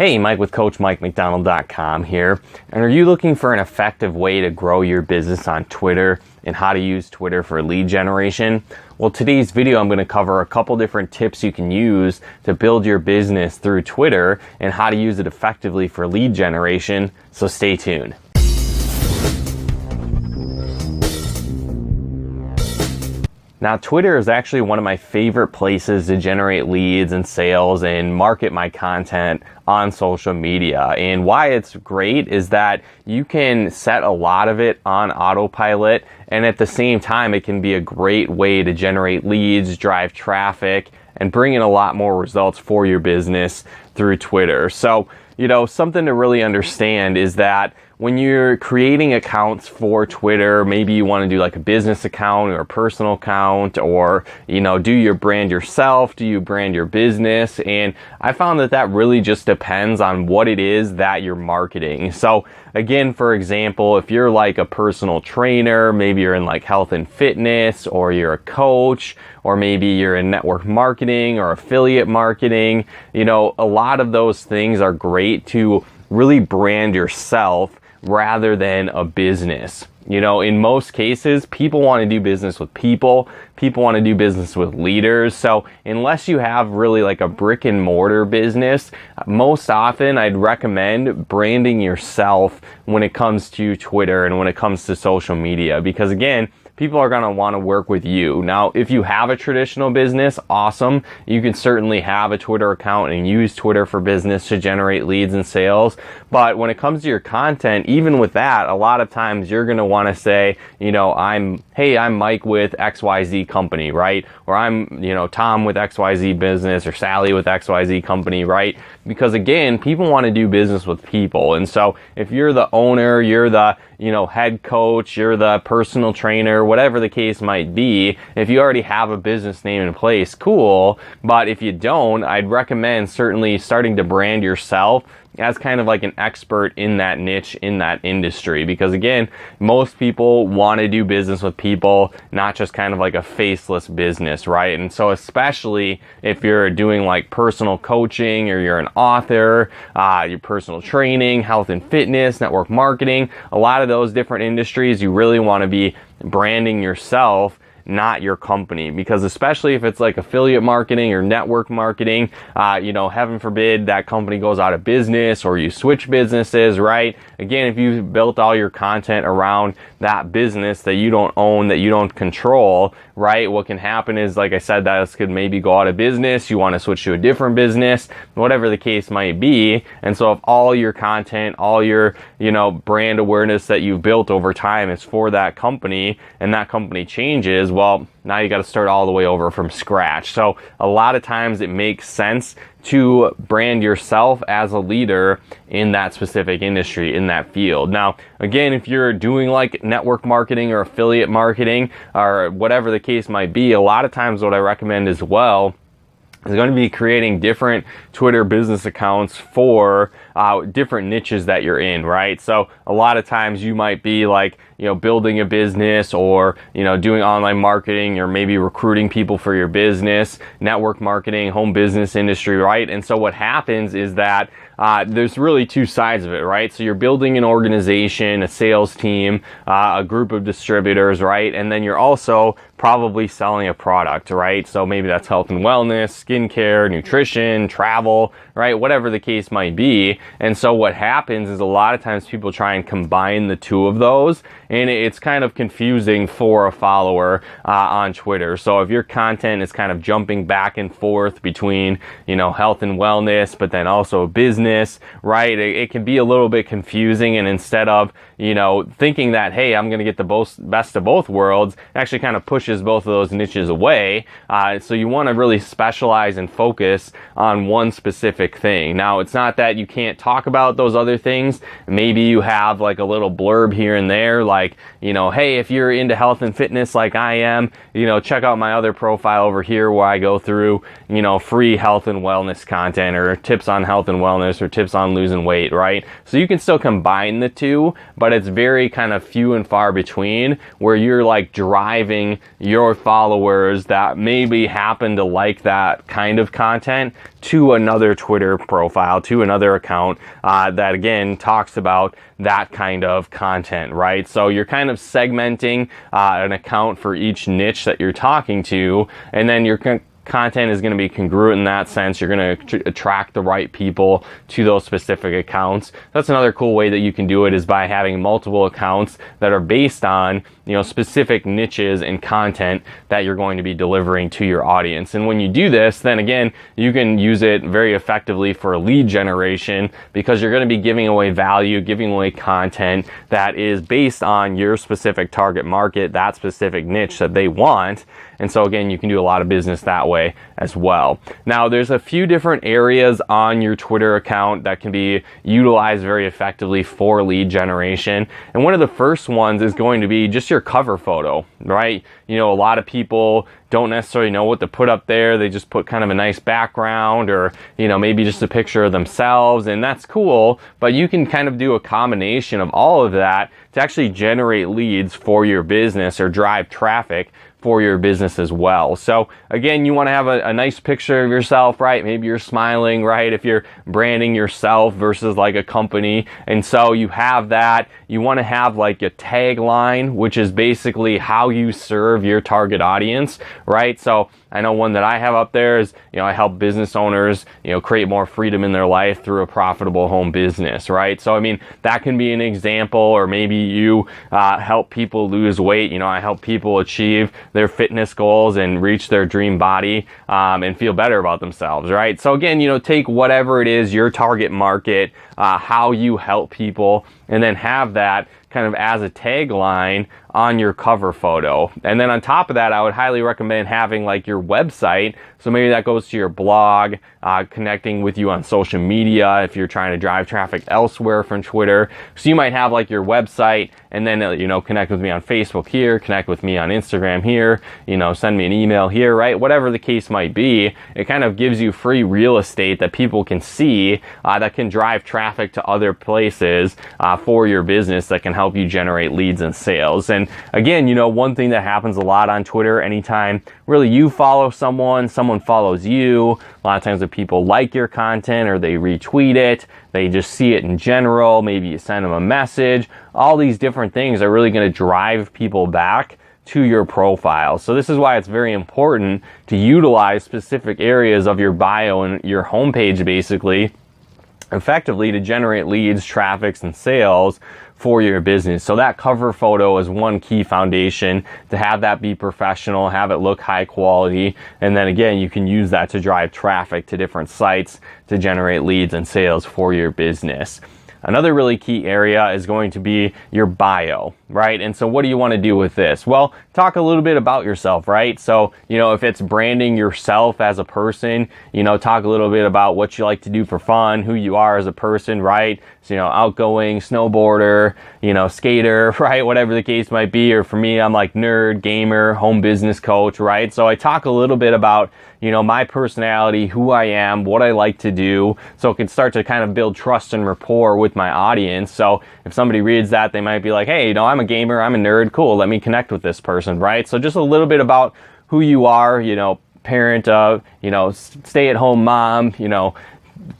Hey, Mike with MacDonald.com here. And are you looking for an effective way to grow your business on Twitter and how to use Twitter for lead generation? Well, today's video, I'm going to cover a couple different tips you can use to build your business through Twitter and how to use it effectively for lead generation. So stay tuned. Now, Twitter is actually one of my favorite places to generate leads and sales and market my content on social media. And why it's great is that you can set a lot of it on autopilot, and at the same time, it can be a great way to generate leads, drive traffic, and bring in a lot more results for your business through Twitter. So, something to really understand is that when you're creating accounts for Twitter, maybe you want to do like a business account or a personal account, or, do you brand yourself? Do you brand your business? And I found that really just depends on what it is that you're marketing. So again, for example, if you're like a personal trainer, maybe you're in like health and fitness, or you're a coach, or maybe you're in network marketing or affiliate marketing, a lot of those things are great to really brand yourself rather than a business. In most cases, people want to do business with people. People want to do business with leaders. So unless you have really like a brick and mortar business, most often I'd recommend branding yourself when it comes to Twitter and when it comes to social media, because again, people are going to want to work with you. Now, if you have a traditional business, awesome. You can certainly have a Twitter account and use Twitter for business to generate leads and sales. But when it comes to your content, even with that, a lot of times you're going to want to say, I'm Mike with XYZ company, right? Or I'm, Tom with XYZ business, or Sally with XYZ company, right? Because again, people want to do business with people. And so if you're the owner, you're the, head coach, you're the personal trainer, whatever the case might be, if you already have a business name in place, cool. But if you don't, I'd recommend certainly starting to brand yourself as kind of like an expert in that niche, in that industry. Because again, most people want to do business with people, not just kind of like a faceless business, right? And so especially if you're doing like personal coaching, or you're an author, your personal training, health and fitness, network marketing, a lot of those different industries, you really want to be branding yourself, not your company. Because especially if it's like affiliate marketing or network marketing, heaven forbid that company goes out of business or you switch businesses, right? Again, if you built all your content around that business that you don't own, that you don't control, right? What can happen is, like I said, that this could maybe go out of business. You want to switch to a different business, whatever the case might be. And so if all your content, all your, brand awareness that you've built over time is for that company, and that company changes, well, now you got to start all the way over from scratch. So a lot of times it makes sense to brand yourself as a leader in that specific industry, in that field. Now, again, if you're doing like network marketing or affiliate marketing or whatever the case might be, a lot of times what I recommend as well is going to be creating different Twitter business accounts for different niches that you're in, right? So a lot of times you might be like, building a business, or, doing online marketing, or maybe recruiting people for your business, network marketing, home business industry, right? And so what happens is that there's really two sides of it, right? So you're building an organization, a sales team, a group of distributors, right? And then you're also probably selling a product, right? So maybe that's health and wellness, skincare, nutrition, travel, right? Whatever the case might be. And so what happens is a lot of times people try and combine the two of those, and it's kind of confusing for a follower on Twitter. So if your content is kind of jumping back and forth between, health and wellness, but then also business, right? It can be a little bit confusing. And instead of, thinking that, hey, I'm going to get the best of both worlds, it actually kind of pushes both of those niches away. So you want to really specialize and focus on one specific thing. Now, it's not that you can't talk about those other things. Maybe you have like a little blurb here and there, like, hey, if you're into health and fitness like I am, check out my other profile over here where I go through, free health and wellness content, or tips on health and wellness, or tips on losing weight, right? So you can still combine the two, but it's very kind of few and far between where you're like driving your followers that maybe happen to like that kind of content to another Twitter profile, to another account that again talks about that kind of content, right? So you're kind of segmenting an account for each niche that you're talking to, and then your content is going to be congruent in that sense. You're going to attract the right people to those specific accounts. That's another cool way that you can do it, is by having multiple accounts that are based on, you know, specific niches and content that you're going to be delivering to your audience. And when you do this, then again, you can use it very effectively for lead generation, because you're going to be giving away value, giving away content that is based on your specific target market, that specific niche that they want. And so again, you can do a lot of business that way as well. Now, there's a few different areas on your Twitter account that can be utilized very effectively for lead generation. And one of the first ones is going to be just your cover photo, right? You know, a lot of people don't necessarily know what to put up there. They just put kind of a nice background, or, you know, maybe just a picture of themselves, and that's cool, but you can kind of do a combination of all of that to actually generate leads for your business or drive traffic for your business as well. So again, you want to have a nice picture of yourself, right? Maybe you're smiling, right? If you're branding yourself versus like a company. And so you have that. You want to have like a tagline, which is basically how you serve your target audience, right? So I know one that I have up there is, you know, I help business owners, you know, create more freedom in their life through a profitable home business, right? So, I mean, that can be an example. Or maybe you help people lose weight. You know, I help people achieve their fitness goals and reach their dream body and feel better about themselves, right? So again, you know, take whatever it is, your target market, how you help people, and then have that kind of as a tagline on your cover photo. And then on top of that, I would highly recommend having like your website. So maybe that goes to your blog, connecting with you on social media if you're trying to drive traffic elsewhere from Twitter. So you might have like your website, and then, you know, connect with me on Facebook here, connect with me on Instagram here, you know, send me an email here, right? Whatever the case might be, it kind of gives you free real estate that people can see that can drive traffic to other places for your business that can help you generate leads and sales. And again, you know, one thing that happens a lot on Twitter, anytime really you follow someone, someone follows you, a lot of times if people like your content or they retweet it, they just see it in general, maybe you send them a message, all these different things are really going to drive people back to your profile. So this is why it's very important to utilize specific areas of your bio and your homepage basically effectively to generate leads, traffics, and sales for your business. So that cover photo is one key foundation to have that be professional, have it look high quality, and then again, you can use that to drive traffic to different sites to generate leads and sales for your business. Another really key area is going to be your bio, right? And so what do you want to do with this? Well, talk a little bit about yourself, right? So, you know, if it's branding yourself as a person, you know, talk a little bit about what you like to do for fun, who you are as a person, right? So, you know, outgoing, snowboarder, you know, skater, right? Whatever the case might be. Or for me, I'm like nerd, gamer, home business coach, right? So I talk a little bit about, you know, my personality, who I am, what I like to do, so it can start to kind of build trust and rapport with my audience. So if somebody reads that, they might be like, hey, you know, I'm a gamer, I'm a nerd, cool, let me connect with this person, right? So just a little bit about who you are, you know, parent of, you know, stay-at-home mom, you know,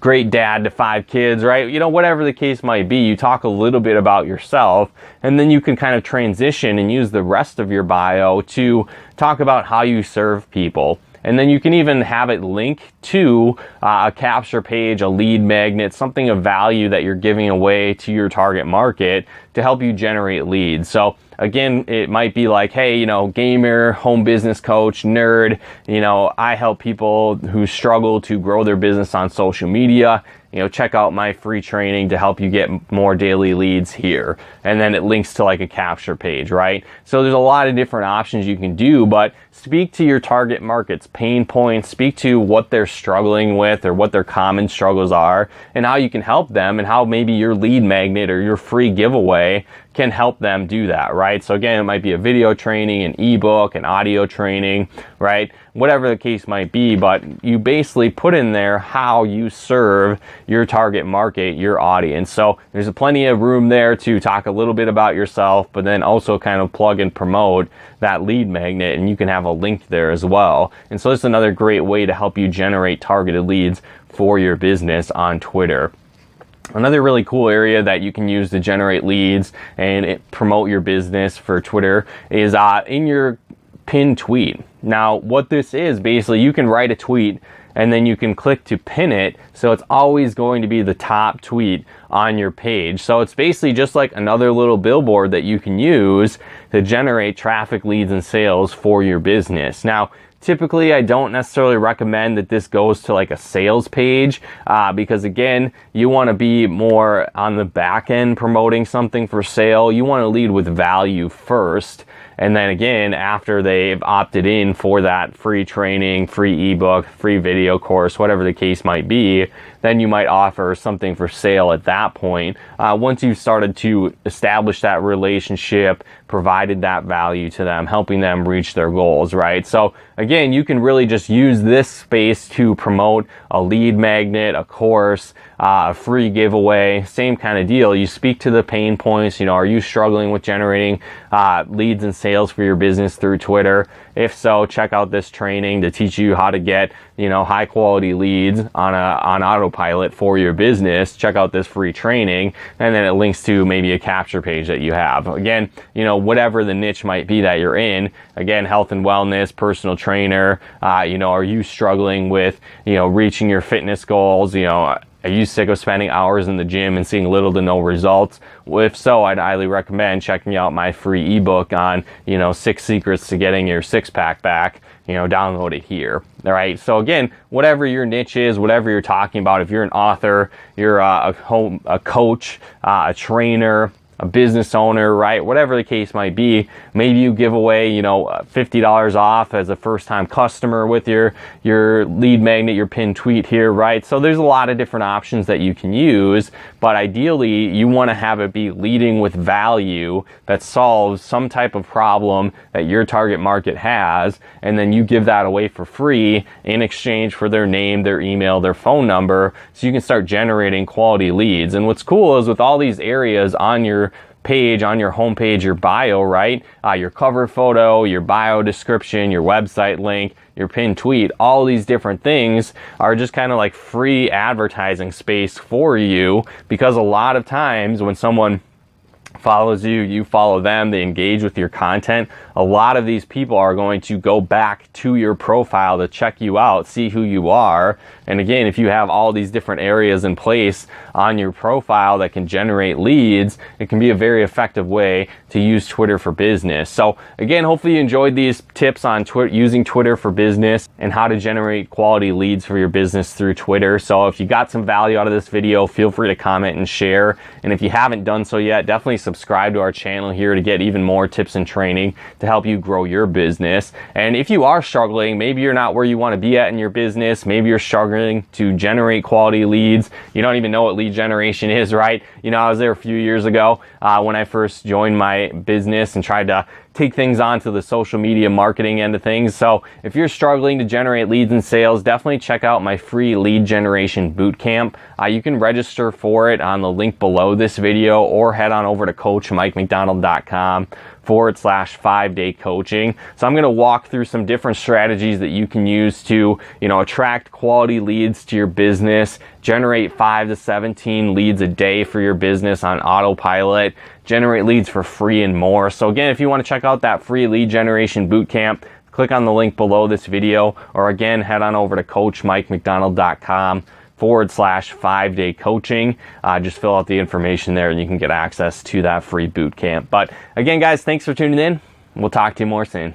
great dad to 5 kids, right? You know, whatever the case might be, you talk a little bit about yourself, and then you can kind of transition and use the rest of your bio to talk about how you serve people. And then you can even have it link to a capture page, a lead magnet, something of value that you're giving away to your target market to help you generate leads. So again, it might be like, hey, you know, gamer, home business coach, nerd, you know, I help people who struggle to grow their business on social media. You know, check out my free training to help you get more daily leads here. And then it links to like a capture page, right? So there's a lot of different options you can do, but speak to your target market's pain points, speak to what they're struggling with or what their common struggles are and how you can help them, and how maybe your lead magnet or your free giveaway can help them do that, right? So again, it might be a video training, an ebook, an audio training, right? whatever the case might be, but you basically put in there how you serve your target market, your audience. So there's plenty of room there to talk a little bit about yourself, but then also kind of plug and promote that lead magnet, and you can have a link there as well. And so it's another great way to help you generate targeted leads for your business on Twitter. Another really cool area that you can use to generate leads and promote your business for Twitter is in your pinned tweet. Now, what this is, basically, you can write a tweet and then you can click to pin it, so it's always going to be the top tweet on your page. So it's basically just like another little billboard that you can use to generate traffic, leads, and sales for your business. Now, typically, I don't necessarily recommend that this goes to like a sales page because, again, you want to be more on the back end promoting something for sale. You want to lead with value first. And then again, after they've opted in for that free training, free ebook, free video course, whatever the case might be, then you might offer something for sale at that point. Once you've started to establish that relationship, provided that value to them, helping them reach their goals, right? So again, you can really just use this space to promote a lead magnet, a course, a free giveaway, same kind of deal. You speak to the pain points. Are you struggling with generating leads and sales for your business through Twitter? If so, check out this training to teach you how to get high quality leads on autopilot for your business. Check out this free training, and then it links to maybe a capture page that you have. Again, whatever the niche might be that you're in. Again, health and wellness, personal trainer. Are you struggling with reaching your fitness goals? Are you sick of spending hours in the gym and seeing little to no results? Well, if so, I'd highly recommend checking out my free ebook on 6 secrets to getting your six-pack back. Download it here. All right. So again, whatever your niche is, whatever you're talking about, if you're an author, you're a coach, a trainer, a business owner, right? Whatever the case might be, maybe you give away, $50 off as a first-time customer with your lead magnet, your pinned tweet here, right? So there's a lot of different options that you can use, but ideally you want to have it be leading with value that solves some type of problem that your target market has, and then you give that away for free in exchange for their name, their email, their phone number, so you can start generating quality leads. And what's cool is with all these areas on your page, on your homepage, your bio, right? Your cover photo, your bio description, your website link, your pinned tweet, all these different things are just kind of like free advertising space for you, because a lot of times when someone follows you, you follow them, they engage with your content, a lot of these people are going to go back to your profile to check you out, see who you are. And again, if you have all these different areas in place on your profile that can generate leads, it can be a very effective way to use Twitter for business. So again, hopefully you enjoyed these tips on using Twitter for business and how to generate quality leads for your business through Twitter. So if you got some value out of this video, feel free to comment and share. And if you haven't done so yet, definitely subscribe to our channel here to get even more tips and training to help you grow your business. And if you are struggling, maybe you're not where you want to be at in your business, maybe you're struggling to generate quality leads, you don't even know what lead generation is, right? I was there a few years ago when I first joined my business and tried to take things onto the social media marketing end of things. So if you're struggling to generate leads and sales, definitely check out my free lead generation bootcamp. You can register for it on the link below this video, or head on over to coachmikemcdonald.com/5-day coaching. So I'm going to walk through some different strategies that you can use to, attract quality leads to your business, generate 5 to 17 leads a day for your business on autopilot, generate leads for free, and more. So again, if you want to check out that free lead generation bootcamp, click on the link below this video, or again, head on over to coachmikemcdonald.com/5-day coaching. Just fill out the information there and you can get access to that free bootcamp. But again, guys, thanks for tuning in. We'll talk to you more soon.